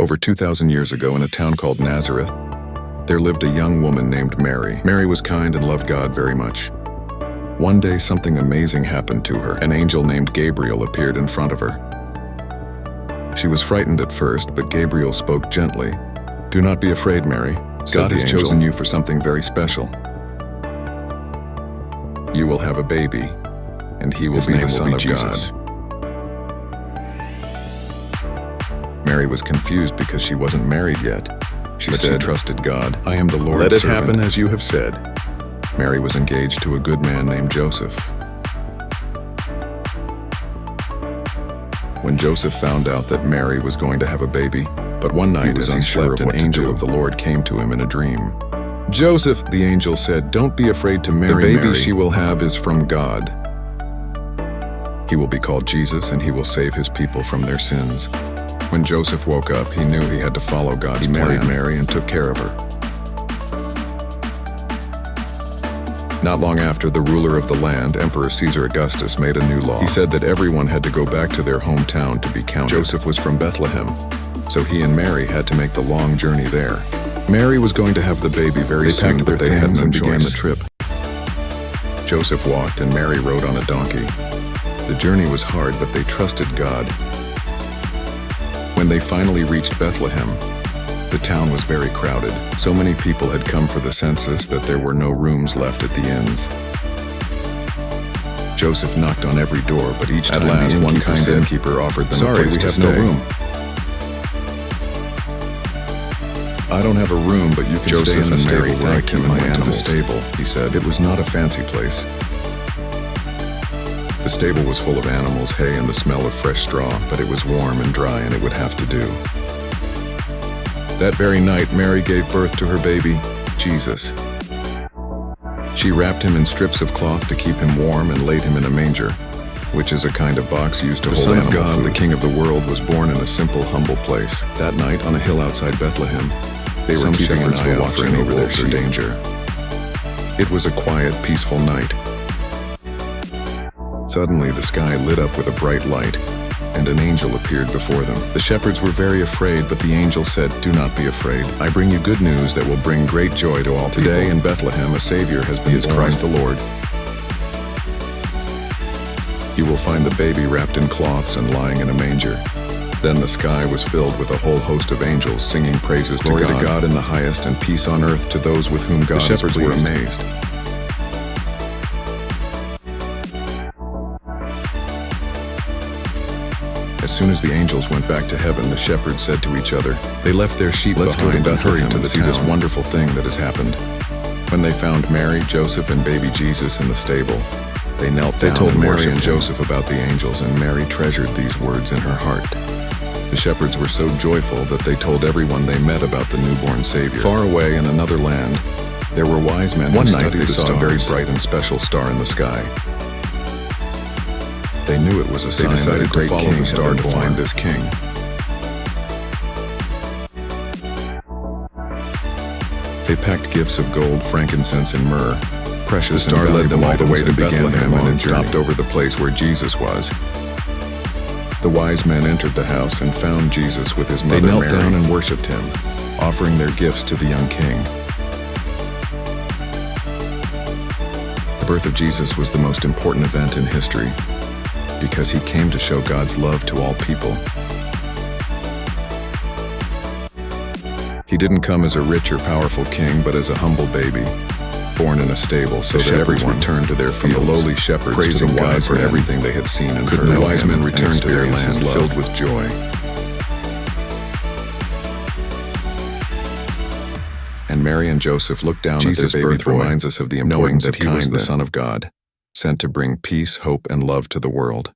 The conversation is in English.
Over 2,000 years ago, in a town called Nazareth, there lived a young woman named Mary. Mary was kind and loved God very much. One day, something amazing happened to her. An angel named Gabriel appeared in front of her. She was frightened at first, but Gabriel spoke gently. "Do not be afraid, Mary. God has chosen you for something very special. You will have a baby, and he will be the Son of God." Mary was confused because she wasn't married yet. She trusted God. "I am the Lord's servant. Let it happen as you have said." Mary was engaged to a good man named Joseph. When Joseph found out that Mary was going to have a baby, but one night as he slept, an angel of the Lord came to him in a dream. "Joseph," the angel said, "don't be afraid to marry Mary. The baby she will have is from God. He will be called Jesus, and he will save his people from their sins." When Joseph woke up, he knew he had to follow God's plan. He married Mary and took care of her. Not long after, the ruler of the land, Emperor Caesar Augustus, made a new law. He said that everyone had to go back to their hometown to be counted. Joseph was from Bethlehem, so he and Mary had to make the long journey there. Mary was going to have the baby very soon, but they had no choice. Began the trip. Joseph walked and Mary rode on a donkey. The journey was hard, but they trusted God. When they finally reached Bethlehem, the town was very crowded. So many people had come for the census that there were no rooms left at the inns. Joseph knocked on every door, but each time one kind innkeeper offered them a place to stay. "Sorry, we have no room. I don't have a room, but you can stay in the stable where I keep my animals." He said. It was not a fancy place. The stable was full of animals, hay, and the smell of fresh straw, but it was warm and dry, and it would have to do. That very night, Mary gave birth to her baby, Jesus. She wrapped him in strips of cloth to keep him warm and laid him in a manger, which is a kind of box used to hold animal food. The Son of God, the King of the world, was born in a simple, humble place. That night, on a hill outside Bethlehem, they were keeping an eye out for any wolves or danger. It was a quiet, peaceful night. Suddenly, the sky lit up with a bright light, and an angel appeared before them. The shepherds were very afraid, but the angel said, "Do not be afraid. I bring you good news that will bring great joy to all people. Today in Bethlehem, a Savior has been born. Christ the Lord. You will find the baby wrapped in cloths and lying in a manger." Then the sky was filled with a whole host of angels singing praises to God. "Glory to God in the highest, and peace on earth to those with whom God is pleased." The shepherds were amazed. As soon as the angels went back to heaven, the shepherds said to each other, "They left their sheep behind and hurried to see this wonderful thing that has happened." When they found Mary, Joseph, and baby Jesus in the stable, they knelt down. They told Mary and Joseph about the angels, and Mary treasured these words in her heart. The shepherds were so joyful that they told everyone they met about the newborn Savior. Far away in another land, there were wise men who studied the stars. One night they saw a very bright and special star in the sky. They knew it was a sign that a great king had been born to find this king. They packed gifts of gold, frankincense, and myrrh. Precious the star led them all the way to Bethlehem and stopped over the place where Jesus was. The wise men entered the house and found Jesus with his mother Mary. They knelt down and worshipped him, offering their gifts to the young king. The birth of Jesus was the most important event in history, because he came to show God's love to all people. He didn't come as a rich or powerful king, but as a humble baby, born in a stable, so that everyone turned to their fields, from the lowly shepherds praising God for everything they had seen and heard. The wise men returned to their land filled with joy. And Mary and Joseph looked down at their baby boy, reminds us of the importance of knowing that he was the Son of God, sent to bring peace, hope, and love to the world.